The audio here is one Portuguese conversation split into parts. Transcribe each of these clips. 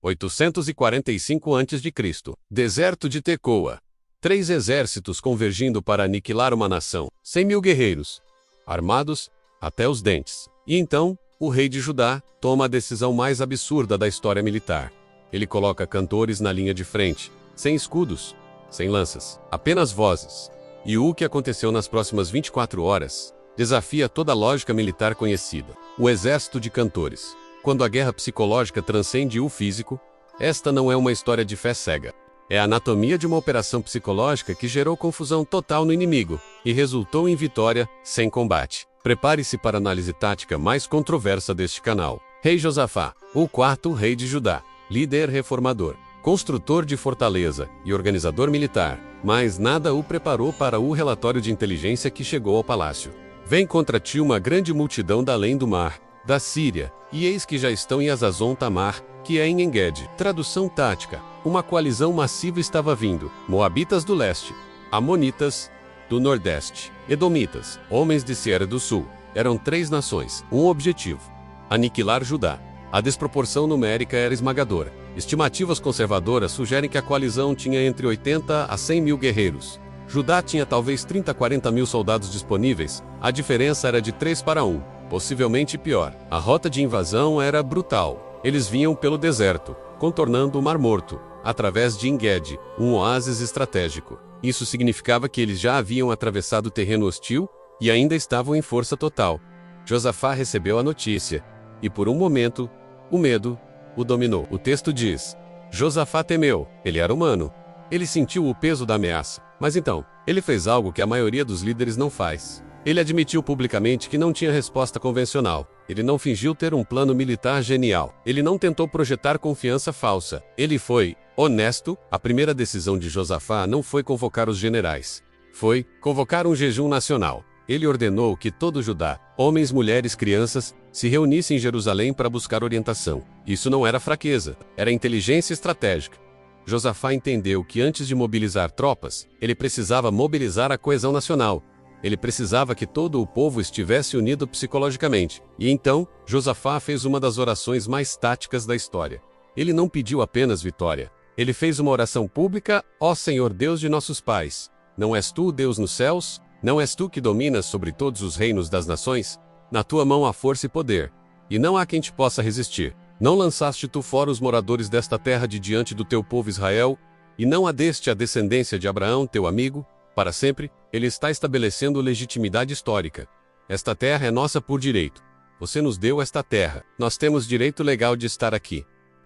845 a.C. Deserto de Tecoa. 3 exércitos convergindo para aniquilar uma nação. 100.000 guerreiros, armados até os dentes. E então, o rei de Judá toma a decisão mais absurda da história militar. Ele coloca cantores na linha de frente, sem escudos, sem lanças, apenas vozes. E o que aconteceu nas próximas 24 horas desafia toda a lógica militar conhecida. O exército de cantores. Quando a guerra psicológica transcende o físico, esta não é uma história de fé cega. É a anatomia de uma operação psicológica que gerou confusão total no inimigo e resultou em vitória sem combate. Prepare-se para a análise tática mais controversa deste canal. Rei Josafá, o quarto rei de Judá, líder reformador, construtor de fortaleza e organizador militar, mas nada o preparou para o relatório de inteligência que chegou ao palácio. Vem contra ti uma grande multidão da além do mar, da Síria, e eis que já estão em Azazon Tamar, que é em Engedi. Tradução tática. Uma coalizão massiva estava vindo. Moabitas do leste, Amonitas do nordeste, Edomitas, homens de Seir do sul. Eram 3 nações, um objetivo: aniquilar Judá. A desproporção numérica era esmagadora. Estimativas conservadoras sugerem que a coalizão tinha entre 80 a 100.000 guerreiros. Judá tinha talvez 30 a 40 mil soldados disponíveis. A diferença era de 3 para 1, possivelmente pior. A rota de invasão era brutal. Eles vinham pelo deserto, contornando o Mar Morto, através de Engedi, um oásis estratégico. Isso significava que eles já haviam atravessado o terreno hostil e ainda estavam em força total. Josafá recebeu a notícia, e por um momento, o medo o dominou. O texto diz: Josafá temeu. Ele era humano. Ele sentiu o peso da ameaça. Mas então, ele fez algo que a maioria dos líderes não faz. Ele admitiu publicamente que não tinha resposta convencional. Ele não fingiu ter um plano militar genial. Ele não tentou projetar confiança falsa. Ele foi honesto. A primeira decisão de Josafá não foi convocar os generais. Foi convocar um jejum nacional. Ele ordenou que todo Judá, homens, mulheres, crianças, se reunissem em Jerusalém para buscar orientação. Isso não era fraqueza, era inteligência estratégica. Josafá entendeu que antes de mobilizar tropas, ele precisava mobilizar a coesão nacional. Ele precisava que todo o povo estivesse unido psicologicamente. E então, Josafá fez uma das orações mais táticas da história. Ele não pediu apenas vitória. Ele fez uma oração pública: Ó Senhor Deus de nossos pais, não és tu Deus nos céus? Não és tu que dominas sobre todos os reinos das nações? Na tua mão há força e poder, e não há quem te possa resistir. Não lançaste tu fora os moradores desta terra de diante do teu povo Israel, e não adeste a descendência de Abraão, teu amigo, para sempre? Ele está estabelecendo legitimidade histórica. Esta terra é nossa por direito. Você nos deu esta terra. Nós temos direito legal de estar aqui.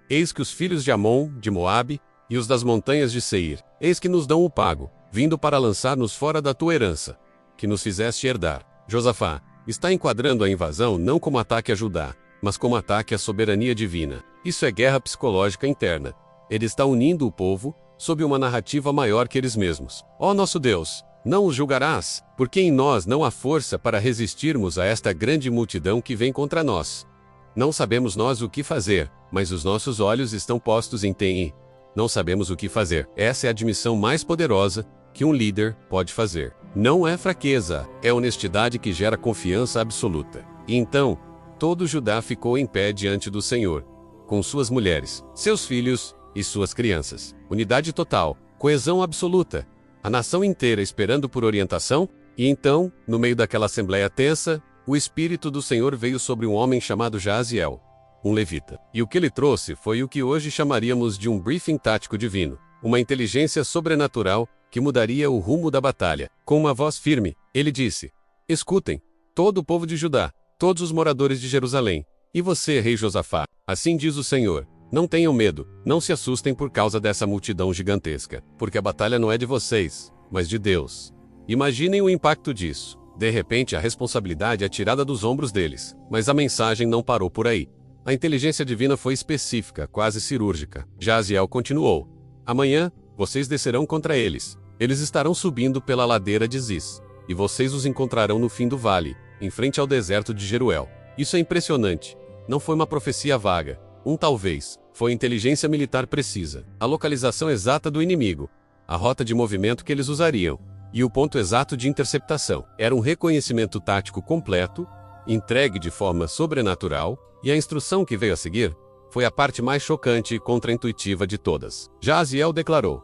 Eis que os filhos de Amon, de Moabe, e os das montanhas de Seir, eis que nos dão o pago, vindo para lançar-nos fora da tua herança, que nos fizeste herdar. Josafá está enquadrando a invasão não como ataque a Judá, mas como ataque à soberania divina. Isso é guerra psicológica interna. Ele está unindo o povo sob uma narrativa maior que eles mesmos. Ó nosso Deus, não os julgarás, porque em nós não há força para resistirmos a esta grande multidão que vem contra nós. Não sabemos nós o que fazer, mas os nossos olhos estão postos em ti. Não sabemos o que fazer. Essa é a admissão mais poderosa que um líder pode fazer. Não é fraqueza, é honestidade que gera confiança absoluta. E então, todo Judá ficou em pé diante do Senhor, com suas mulheres, seus filhos e suas crianças. Unidade total, coesão absoluta, a nação inteira esperando por orientação. E então, no meio daquela assembleia tensa, o Espírito do Senhor veio sobre um homem chamado Jaziel, um levita. E o que ele trouxe foi o que hoje chamaríamos de um briefing tático divino, uma inteligência sobrenatural que mudaria o rumo da batalha. Com uma voz firme, ele disse: Escutem, todo o povo de Judá, todos os moradores de Jerusalém, e você, rei Josafá, assim diz o Senhor: não tenham medo, não se assustem por causa dessa multidão gigantesca, porque a batalha não é de vocês, mas de Deus. Imaginem o impacto disso. De repente, a responsabilidade é tirada dos ombros deles, mas a mensagem não parou por aí. A inteligência divina foi específica, quase cirúrgica. Jaziel continuou: amanhã, vocês descerão contra eles. Eles estarão subindo pela ladeira de Ziz, e vocês os encontrarão no fim do vale, em frente ao deserto de Jeruel. Isso é impressionante. Não foi uma profecia vaga. Talvez. Foi inteligência militar precisa. A localização exata do inimigo. A rota de movimento que eles usariam. E o ponto exato de interceptação. Era um reconhecimento tático completo, entregue de forma sobrenatural, e a instrução que veio a seguir foi a parte mais chocante e contra-intuitiva de todas. Jaziel declarou: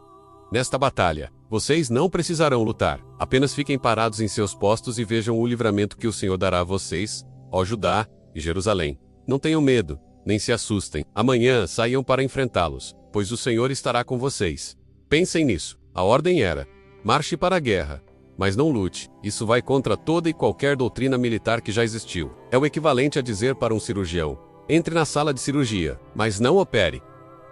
nesta batalha, vocês não precisarão lutar, apenas fiquem parados em seus postos e vejam o livramento que o Senhor dará a vocês, ó Judá e Jerusalém. Não tenham medo, nem se assustem. Amanhã saiam para enfrentá-los, pois o Senhor estará com vocês. Pensem nisso. A ordem era: marche para a guerra, mas não lute. Isso vai contra toda e qualquer doutrina militar que já existiu. É o equivalente a dizer para um cirurgião: entre na sala de cirurgia, mas não opere.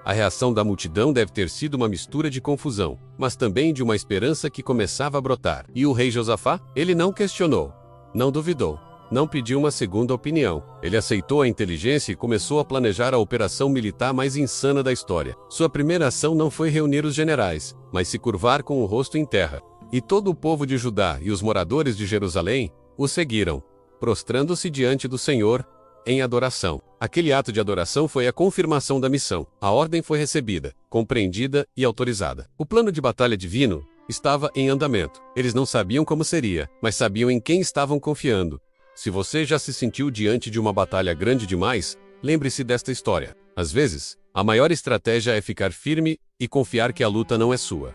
A reação da multidão deve ter sido uma mistura de confusão, mas também de uma esperança que começava a brotar. E o rei Josafá? Ele não questionou, não duvidou, não pediu uma segunda opinião. Ele aceitou a inteligência e começou a planejar a operação militar mais insana da história. Sua primeira ação não foi reunir os generais, mas se curvar com o rosto em terra. E todo o povo de Judá e os moradores de Jerusalém o seguiram, prostrando-se diante do Senhor em adoração. Aquele ato de adoração foi a confirmação da missão. A ordem foi recebida, compreendida e autorizada. O plano de batalha divino estava em andamento. Eles não sabiam como seria, mas sabiam em quem estavam confiando. Se você já se sentiu diante de uma batalha grande demais, lembre-se desta história. Às vezes, a maior estratégia é ficar firme e confiar que a luta não é sua.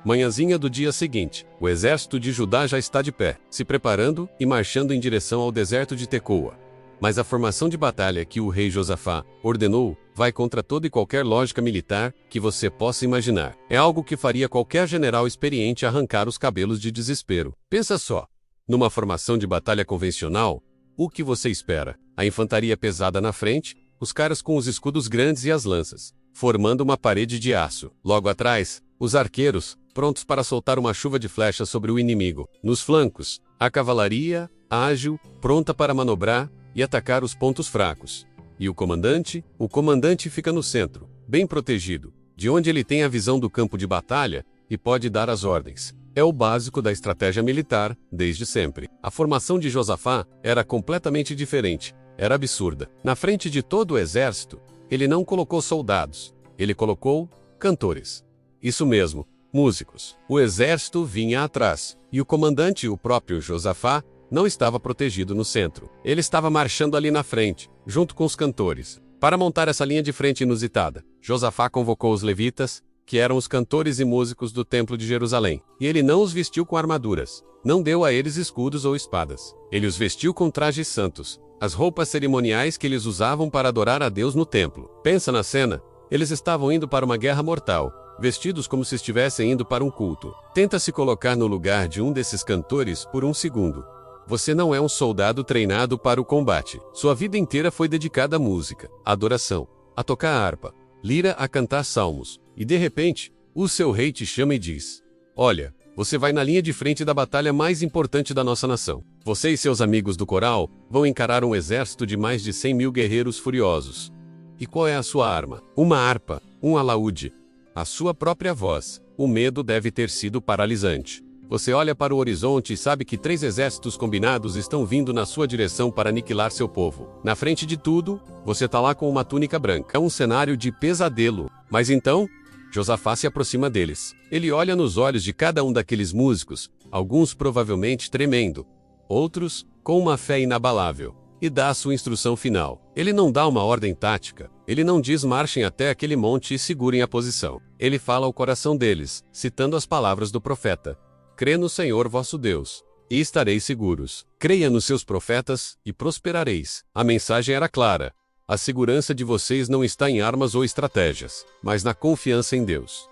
Manhãzinha do dia seguinte, o exército de Judá já está de pé, se preparando e marchando em direção ao deserto de Tecoa. Mas a formação de batalha que o rei Josafá ordenou vai contra toda e qualquer lógica militar que você possa imaginar. É algo que faria qualquer general experiente arrancar os cabelos de desespero. Pensa só, numa formação de batalha convencional, o que você espera? A infantaria pesada na frente, os caras com os escudos grandes e as lanças, formando uma parede de aço. Logo atrás, os arqueiros, prontos para soltar uma chuva de flechas sobre o inimigo. Nos flancos, a cavalaria, ágil, pronta para manobrar e atacar os pontos fracos. E o comandante? O comandante fica no centro, bem protegido, de onde ele tem a visão do campo de batalha e pode dar as ordens. É o básico da estratégia militar, desde sempre. A formação de Josafá era completamente diferente, era absurda. Na frente de todo o exército, ele não colocou soldados, ele colocou cantores. Isso mesmo, músicos. O exército vinha atrás, e o comandante, o próprio Josafá, não estava protegido no centro. Ele estava marchando ali na frente, junto com os cantores. Para montar essa linha de frente inusitada, Josafá convocou os levitas, que eram os cantores e músicos do templo de Jerusalém. E ele não os vestiu com armaduras, não deu a eles escudos ou espadas. Ele os vestiu com trajes santos, as roupas cerimoniais que eles usavam para adorar a Deus no templo. Pensa na cena, eles estavam indo para uma guerra mortal, vestidos como se estivessem indo para um culto. Tenta se colocar no lugar de um desses cantores por um segundo. Você não é um soldado treinado para o combate. Sua vida inteira foi dedicada à música, à adoração, a tocar harpa, lira, a cantar salmos. E de repente, o seu rei te chama e diz: olha, você vai na linha de frente da batalha mais importante da nossa nação. Você e seus amigos do coral vão encarar um exército de mais de 100.000 guerreiros furiosos. E qual é a sua arma? Uma harpa, um alaúde, a sua própria voz. O medo deve ter sido paralisante. Você olha para o horizonte e sabe que 3 exércitos combinados estão vindo na sua direção para aniquilar seu povo. Na frente de tudo, você está lá com uma túnica branca. É um cenário de pesadelo. Mas então, Josafá se aproxima deles. Ele olha nos olhos de cada um daqueles músicos, alguns provavelmente tremendo, outros com uma fé inabalável, e dá a sua instrução final. Ele não dá uma ordem tática. Ele não diz marchem até aquele monte e segurem a posição. Ele fala ao coração deles, citando as palavras do profeta: crê no Senhor vosso Deus, e estareis seguros. Creia nos seus profetas, e prosperareis. A mensagem era clara. A segurança de vocês não está em armas ou estratégias, mas na confiança em Deus.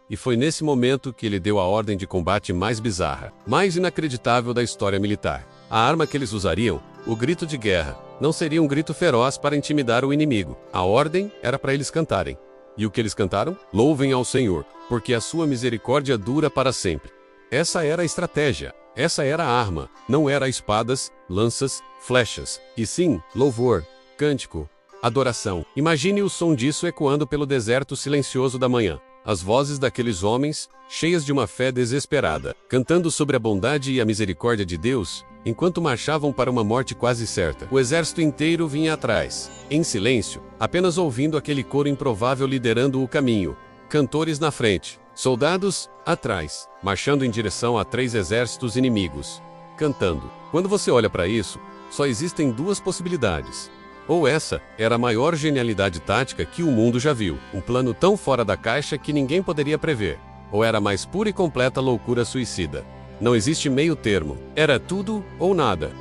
E foi nesse momento que ele deu a ordem de combate mais bizarra, mais inacreditável da história militar. A arma que eles usariam, o grito de guerra, não seria um grito feroz para intimidar o inimigo. A ordem era para eles cantarem. E o que eles cantaram? Louvem ao Senhor, porque a sua misericórdia dura para sempre. Essa era a estratégia, essa era a arma, não era espadas, lanças, flechas, e sim, louvor, cântico, adoração. Imagine o som disso ecoando pelo deserto silencioso da manhã. As vozes daqueles homens, cheias de uma fé desesperada, cantando sobre a bondade e a misericórdia de Deus, enquanto marchavam para uma morte quase certa. O exército inteiro vinha atrás, em silêncio, apenas ouvindo aquele coro improvável liderando o caminho. Cantores na frente, soldados atrás, marchando em direção a 3 exércitos inimigos, cantando. Quando você olha para isso, só existem 2 possibilidades. Ou essa era a maior genialidade tática que o mundo já viu, um plano tão fora da caixa que ninguém poderia prever. Ou era a mais pura e completa loucura suicida. Não existe meio termo, era tudo ou nada.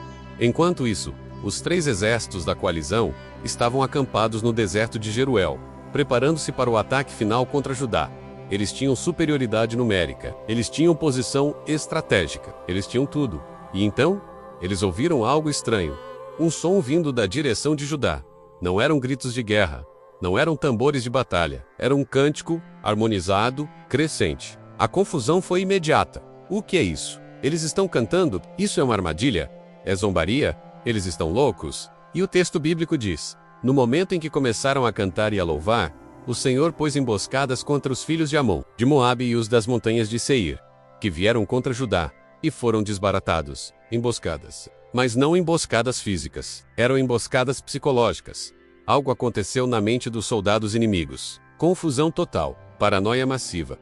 Enquanto isso, os 3 exércitos da coalizão estavam acampados no deserto de Jeruel, preparando-se para o ataque final contra Judá. Eles tinham superioridade numérica, eles tinham posição estratégica, eles tinham tudo. E então, eles ouviram algo estranho. Um som vindo da direção de Judá. Não eram gritos de guerra, não eram tambores de batalha, era um cântico, harmonizado, crescente. A confusão foi imediata. O que é isso? Eles estão cantando? Isso é uma armadilha? É zombaria? Eles estão loucos? E o texto bíblico diz: no momento em que começaram a cantar e a louvar, o Senhor pôs emboscadas contra os filhos de Amon, de Moabe e os das montanhas de Seir, que vieram contra Judá, e foram desbaratados. Emboscadas. Mas não emboscadas físicas. Eram emboscadas psicológicas. Algo aconteceu na mente dos soldados inimigos. Confusão total. Paranoia massiva.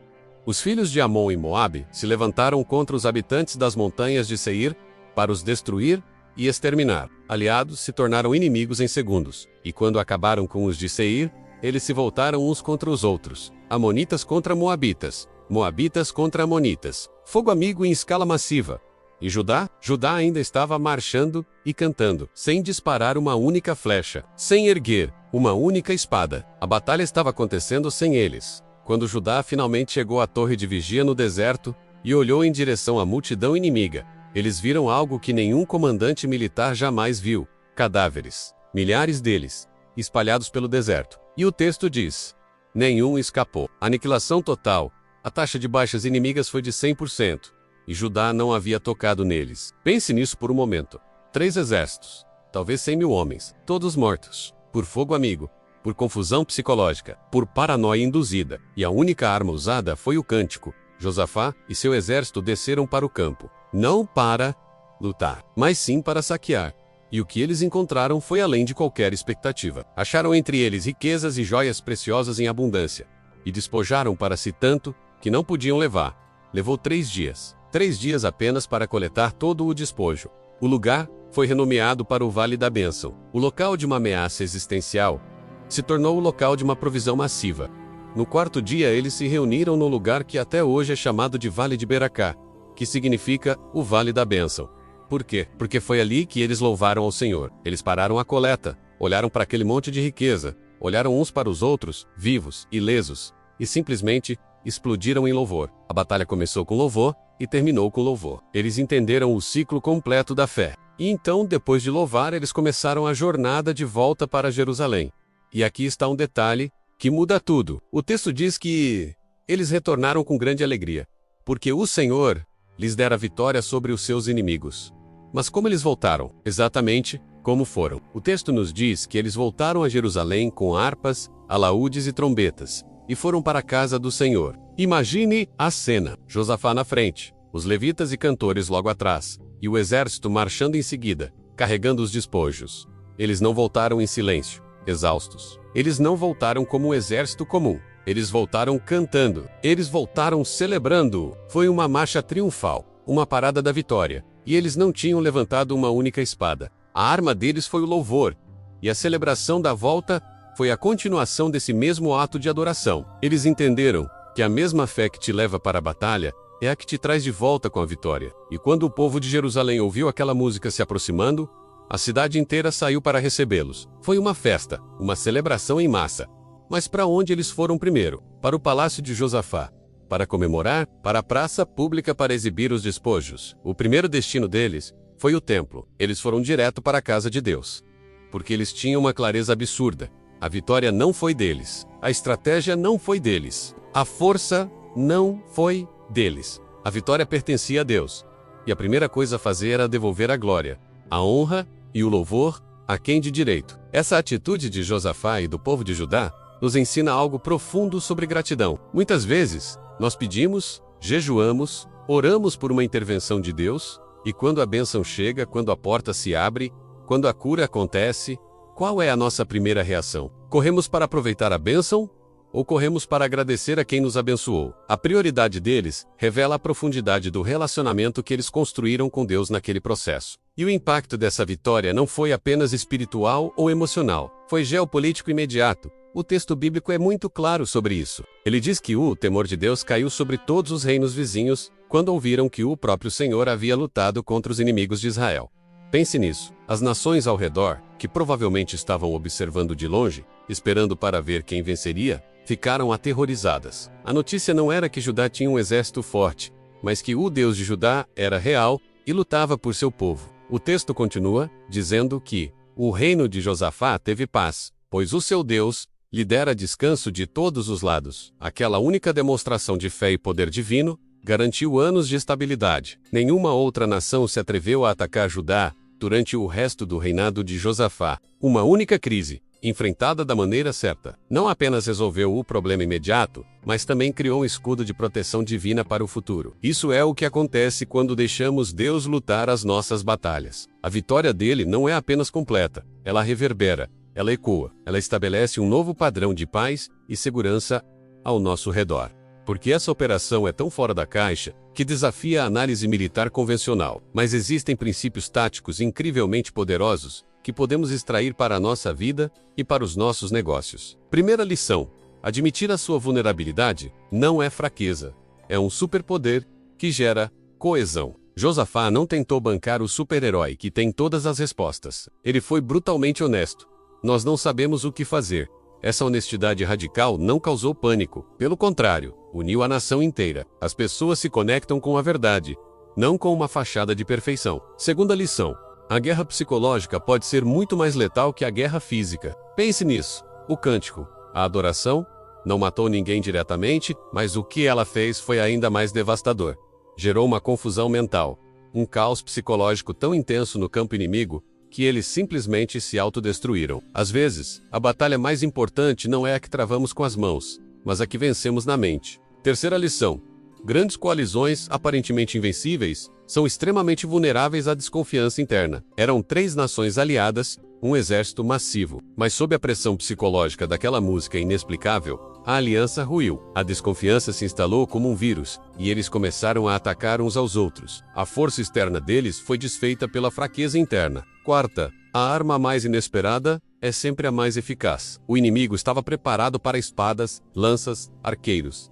Os filhos de Amon e Moabe se levantaram contra os habitantes das montanhas de Seir para os destruir e exterminar. Aliados se tornaram inimigos em segundos. E quando acabaram com os de Seir, eles se voltaram uns contra os outros. Amonitas contra Moabitas. Moabitas contra Amonitas. Fogo amigo em escala massiva. E Judá? Judá ainda estava marchando e cantando, sem disparar uma única flecha, sem erguer uma única espada. A batalha estava acontecendo sem eles. Quando Judá finalmente chegou à torre de vigia no deserto e olhou em direção à multidão inimiga, eles viram algo que nenhum comandante militar jamais viu: cadáveres, milhares deles, espalhados pelo deserto. E o texto diz: nenhum escapou. Aniquilação total. A taxa de baixas inimigas foi de 100%. E Judá não havia tocado neles. Pense nisso por um momento. 3 exércitos, talvez 100.000 homens, todos mortos, por fogo amigo, por confusão psicológica, por paranoia induzida. E a única arma usada foi o cântico. Josafá e seu exército desceram para o campo, não para lutar, mas sim para saquear. E o que eles encontraram foi além de qualquer expectativa. Acharam entre eles riquezas e joias preciosas em abundância, e despojaram para si tanto que não podiam levar. Levou 3 dias. 3 dias apenas para coletar todo o despojo. O lugar foi renomeado para o Vale da Bênção. O local de uma ameaça existencial se tornou o local de uma provisão massiva. No 4º dia eles se reuniram no lugar que até hoje é chamado de Vale de Beracá, que significa o Vale da Bênção. Por quê? Porque foi ali que eles louvaram ao Senhor. Eles pararam a coleta, olharam para aquele monte de riqueza, olharam uns para os outros, vivos, ilesos, e simplesmente explodiram em louvor. A batalha começou com louvor e terminou com louvor. Eles entenderam o ciclo completo da fé. E então, depois de louvar, eles começaram a jornada de volta para Jerusalém. E aqui está um detalhe que muda tudo. O texto diz que eles retornaram com grande alegria, porque o Senhor lhes dera vitória sobre os seus inimigos. Mas como eles voltaram? Exatamente como foram. O texto nos diz que eles voltaram a Jerusalém com harpas, alaúdes e trombetas, e foram para a casa do Senhor. Imagine a cena: Josafá na frente, os levitas e cantores logo atrás, e o exército marchando em seguida, carregando os despojos. Eles não voltaram em silêncio, exaustos. Eles não voltaram como um exército comum. Eles voltaram cantando. Eles voltaram celebrando. Foi uma marcha triunfal, uma parada da vitória. E eles não tinham levantado uma única espada. A arma deles foi o louvor. E a celebração da volta foi a continuação desse mesmo ato de adoração. Eles entenderam que a mesma fé que te leva para a batalha é a que te traz de volta com a vitória. E quando o povo de Jerusalém ouviu aquela música se aproximando, a cidade inteira saiu para recebê-los. Foi uma festa, uma celebração em massa. Mas para onde eles foram primeiro? Para o palácio de Josafá. Para comemorar? Para a praça pública para exibir os despojos. O primeiro destino deles foi o templo. Eles foram direto para a casa de Deus. Porque eles tinham uma clareza absurda. A vitória não foi deles. A estratégia não foi deles. A força não foi deles. A vitória pertencia a Deus. E a primeira coisa a fazer era devolver a glória, a honra e o louvor a quem de direito. Essa atitude de Josafá e do povo de Judá nos ensina algo profundo sobre gratidão. Muitas vezes, nós pedimos, jejuamos, oramos por uma intervenção de Deus, e quando a bênção chega, quando a porta se abre, quando a cura acontece, qual é a nossa primeira reação? Corremos para aproveitar a bênção ou corremos para agradecer a quem nos abençoou? A prioridade deles revela a profundidade do relacionamento que eles construíram com Deus naquele processo. E o impacto dessa vitória não foi apenas espiritual ou emocional, foi geopolítico imediato. O texto bíblico é muito claro sobre isso. Ele diz que o temor de Deus caiu sobre todos os reinos vizinhos, quando ouviram que o próprio Senhor havia lutado contra os inimigos de Israel. Pense nisso. As nações ao redor, que provavelmente estavam observando de longe, esperando para ver quem venceria, ficaram aterrorizadas. A notícia não era que Judá tinha um exército forte, mas que o Deus de Judá era real e lutava por seu povo. O texto continua, dizendo que o reino de Josafá teve paz, pois o seu Deus lhe dera descanso de todos os lados. Aquela única demonstração de fé e poder divino garantiu anos de estabilidade. Nenhuma outra nação se atreveu a atacar Judá durante o resto do reinado de Josafá. Uma única crise, enfrentada da maneira certa, não apenas resolveu o problema imediato, mas também criou um escudo de proteção divina para o futuro. Isso é o que acontece quando deixamos Deus lutar as nossas batalhas. A vitória dele não é apenas completa, ela reverbera. Ela ecoa, ela estabelece um novo padrão de paz e segurança ao nosso redor. Porque essa operação é tão fora da caixa que desafia a análise militar convencional. Mas existem princípios táticos incrivelmente poderosos que podemos extrair para a nossa vida e para os nossos negócios. Primeira lição: admitir a sua vulnerabilidade não é fraqueza, é um superpoder que gera coesão. Josafá não tentou bancar o super-herói que tem todas as respostas. Ele foi brutalmente honesto. Nós não sabemos o que fazer. Essa honestidade radical não causou pânico. Pelo contrário, uniu a nação inteira. As pessoas se conectam com a verdade, não com uma fachada de perfeição. Segunda lição: a guerra psicológica pode ser muito mais letal que a guerra física. Pense nisso. O cântico, a adoração, não matou ninguém diretamente, mas o que ela fez foi ainda mais devastador. Gerou uma confusão mental, um caos psicológico tão intenso no campo inimigo que eles simplesmente se autodestruíram. Às vezes, a batalha mais importante não é a que travamos com as mãos, mas a que vencemos na mente. Terceira lição: grandes coalizões, aparentemente invencíveis, são extremamente vulneráveis à desconfiança interna. Eram 3 nações aliadas, um exército massivo, mas sob a pressão psicológica daquela música inexplicável, a aliança ruiu. A desconfiança se instalou como um vírus, e eles começaram a atacar uns aos outros. A força externa deles foi desfeita pela fraqueza interna. Quarta, a arma mais inesperada é sempre a mais eficaz. O inimigo estava preparado para espadas, lanças, arqueiros.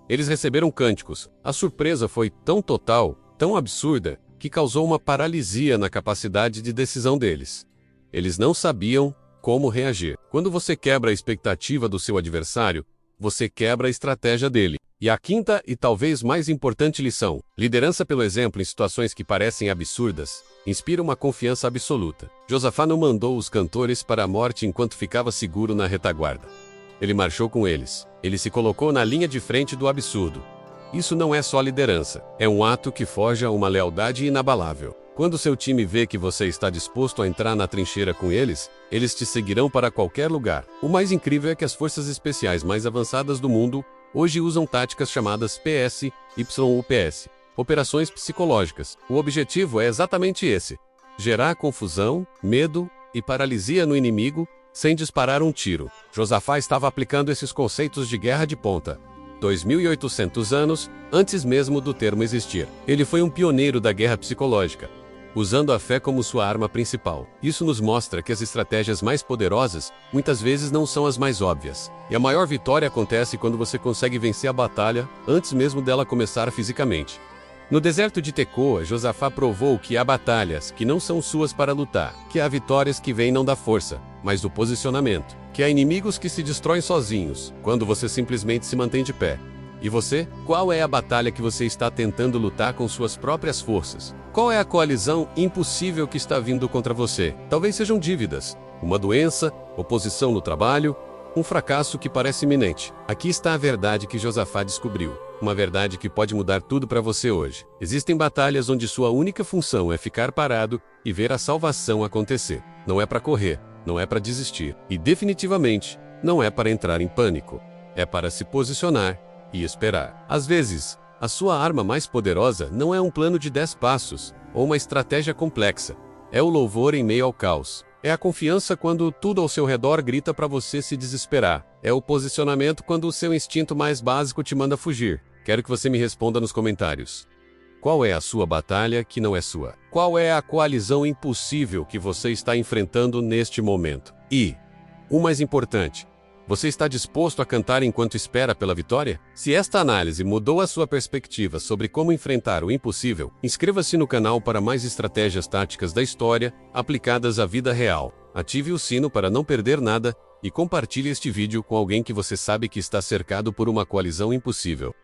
Eles receberam cânticos. A surpresa foi tão total, tão absurda, que causou uma paralisia na capacidade de decisão deles. Eles não sabiam como reagir. Quando você quebra a expectativa do seu adversário, você quebra a estratégia dele. E a quinta e talvez mais importante lição: liderança pelo exemplo em situações que parecem absurdas inspira uma confiança absoluta. Josafá não mandou os cantores para a morte enquanto ficava seguro na retaguarda. Ele marchou com eles. Ele se colocou na linha de frente do absurdo. Isso não é só liderança, é um ato que forja uma lealdade inabalável. Quando seu time vê que você está disposto a entrar na trincheira com eles, eles te seguirão para qualquer lugar. O mais incrível é que as forças especiais mais avançadas do mundo hoje usam táticas chamadas PSYOPS, operações psicológicas. O objetivo é exatamente esse: gerar confusão, medo e paralisia no inimigo sem disparar um tiro. Josafá estava aplicando esses conceitos de guerra de ponta 2.800 anos antes mesmo do termo existir. Ele foi um pioneiro da guerra psicológica, usando a fé como sua arma principal. Isso nos mostra que as estratégias mais poderosas muitas vezes não são as mais óbvias. E a maior vitória acontece quando você consegue vencer a batalha antes mesmo dela começar fisicamente. No deserto de Tecoa, Josafá provou que há batalhas que não são suas para lutar, que há vitórias que vêm não da força, mas do posicionamento, que há inimigos que se destroem sozinhos, quando você simplesmente se mantém de pé. E você? Qual é a batalha que você está tentando lutar com suas próprias forças? Qual é a coalizão impossível que está vindo contra você? Talvez sejam dívidas, uma doença, oposição no trabalho, um fracasso que parece iminente. Aqui está a verdade que Josafá descobriu. Uma verdade que pode mudar tudo para você hoje. Existem batalhas onde sua única função é ficar parado e ver a salvação acontecer. Não é para correr, não é para desistir. E definitivamente, não é para entrar em pânico. É para se posicionar e esperar. Às vezes, a sua arma mais poderosa não é um plano de 10 passos ou uma estratégia complexa. É o louvor em meio ao caos. É a confiança quando tudo ao seu redor grita para você se desesperar. É o posicionamento quando o seu instinto mais básico te manda fugir. Quero que você me responda nos comentários. Qual é a sua batalha que não é sua? Qual é a coalizão impossível que você está enfrentando neste momento? E, o mais importante, você está disposto a cantar enquanto espera pela vitória? Se esta análise mudou a sua perspectiva sobre como enfrentar o impossível, inscreva-se no canal para mais estratégias táticas da história aplicadas à vida real. Ative o sino para não perder nada e compartilhe este vídeo com alguém que você sabe que está cercado por uma coalizão impossível.